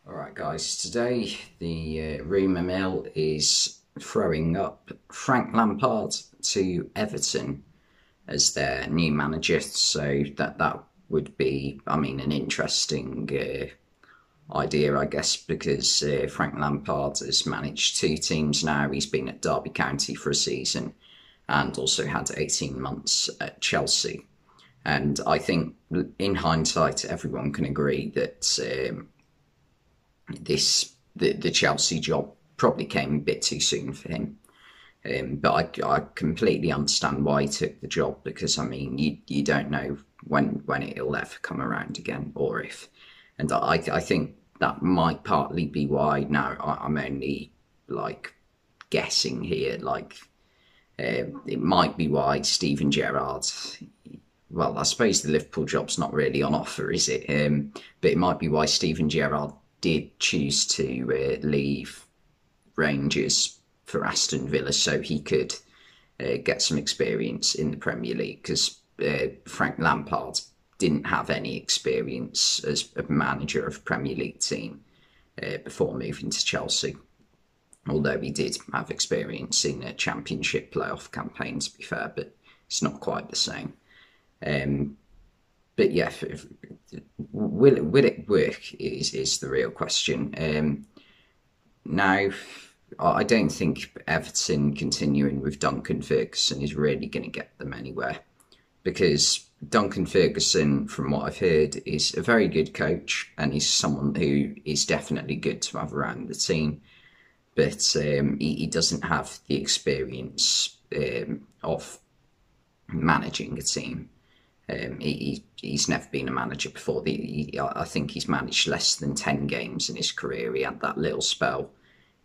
Alright guys, today the rumour mill is throwing up Frank Lampard to Everton as their new manager, so that would be, an interesting idea, I guess, because Frank Lampard has managed two teams now. He's been at Derby County for a season and also had 18 months at Chelsea. And I think in hindsight, everyone can agree that the Chelsea job probably came a bit too soon for him. But I completely understand why he took the job, because you don't know when it'll ever come around again, or if. And I think that might partly be why now I'm only guessing here. It might be why Steven Gerrard. Well, I suppose the Liverpool job's not really on offer, is it? But it might be why Steven Gerrard did choose to leave Rangers for Aston Villa, so he could get some experience in the Premier League, because Frank Lampard didn't have any experience as a manager of a Premier League team before moving to Chelsea, although he did have experience in a Championship playoff campaign, to be fair, but it's not quite the same. But yeah, will it work is the real question. Now, I don't think Everton continuing with Duncan Ferguson is really going to get them anywhere, because Duncan Ferguson, from what I've heard, is a very good coach and he's someone who is definitely good to have around the team, but he doesn't have the experience of managing a team. He's never been a manager before. I think he's managed less than 10 games in his career. He had that little spell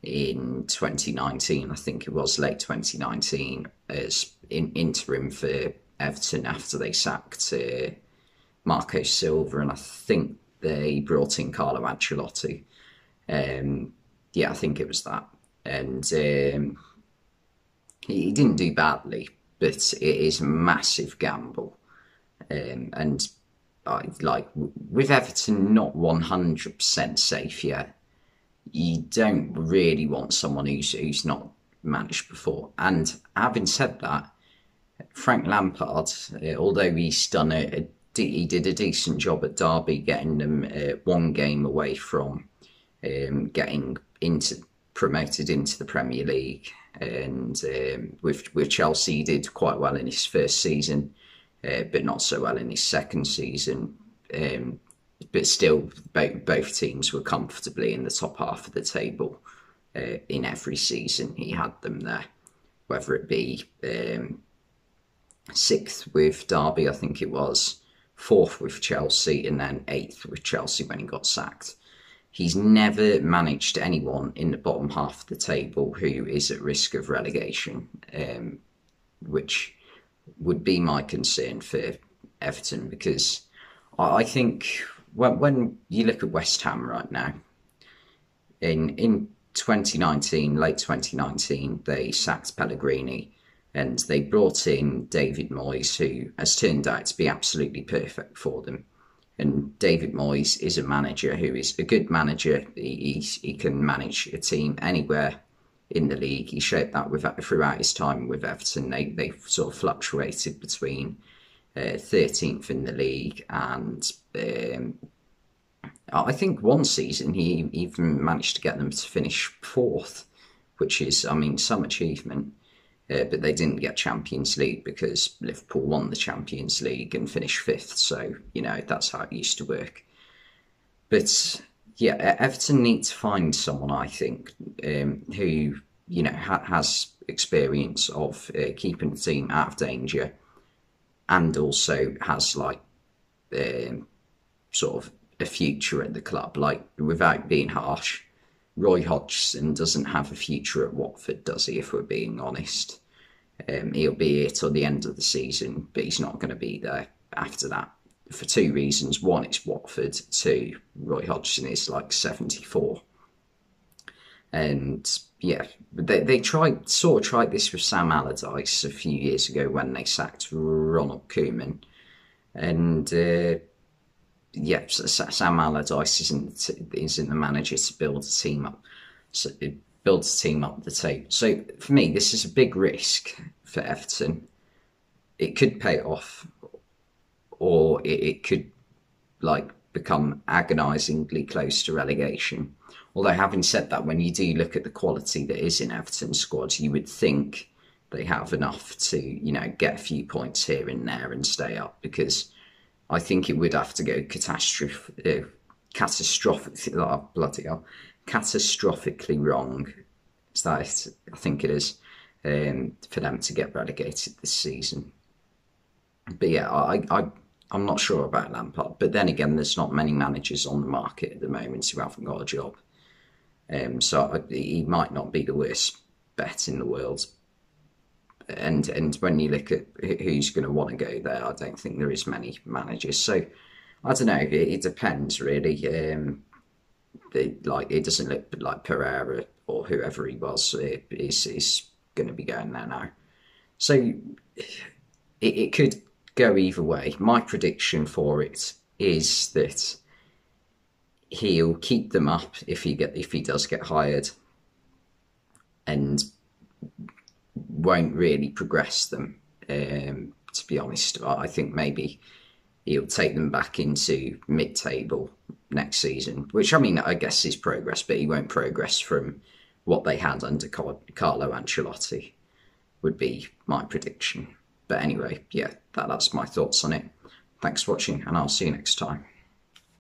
in 2019, I think it was late 2019, as interim for Everton after they sacked Marco Silva, and I think they brought in Carlo Ancelotti. Yeah, I think it was that. And he didn't do badly, but it is a massive gamble. And with Everton not 100% safe yet, you don't really want someone who's not managed before. And having said that, Frank Lampard, although he did a decent job at Derby, getting them one game away from getting promoted into the Premier League, and with Chelsea he did quite well in his first season, but not so well in his second season. But still, both teams were comfortably in the top half of the table in every season he had them there, whether it be sixth with Derby, I think it was, fourth with Chelsea, and then eighth with Chelsea when he got sacked. He's never managed anyone in the bottom half of the table who is at risk of relegation, which would be my concern for Everton, because I think when you look at West Ham right now, in 2019, late 2019, they sacked Pellegrini and they brought in David Moyes, who has turned out to be absolutely perfect for them. And David Moyes is a manager who is a good manager. He can manage a team anywhere in the league. He showed that throughout his time with Everton. They sort of fluctuated between 13th in the league, and I think one season he even managed to get them to finish fourth, which is, some achievement. But they didn't get Champions League because Liverpool won the Champions League and finished fifth. So, that's how it used to work. But yeah, Everton need to find someone, I think, who, has experience of keeping the team out of danger, and also has sort of a future at the club. Without being harsh, Roy Hodgson doesn't have a future at Watford, does he, if we're being honest? He'll be here till the end of the season, but he's not going to be there after that, for two reasons. One, it's Watford. Two, Roy Hodgson is 74. And yeah, they tried this with Sam Allardyce a few years ago when they sacked Ronald Koeman. And yeah, Sam Allardyce isn't the manager to build a team up. So it builds a team up the table. So for me, this is a big risk for Everton. It could pay off, or it could like become agonisingly close to relegation. Although having said that, when you do look at the quality that is in Everton's squad, you would think they have enough to, get a few points here and there and stay up, because I think it would have to go catastrophic, oh, bloody hell, catastrophically wrong. Is that it? I think it is, for them to get relegated this season. But yeah, I'm not sure about Lampard. But then again, there's not many managers on the market at the moment who haven't got a job. So he might not be the worst bet in the world. And when you look at who's going to want to go there, I don't think there is many managers. So I don't know. It depends really. It doesn't look like Pereira or whoever he was is going to be going there now. So it could go either way. My prediction for it is that he'll keep them up if he does get hired, and won't really progress them. To be honest, I think maybe he'll take them back into mid-table next season, which, I mean, I guess is progress, but he won't progress from what they had under Carlo Ancelotti, would be my prediction. But anyway, yeah, that's my thoughts on it. Thanks for watching, and I'll see you next time.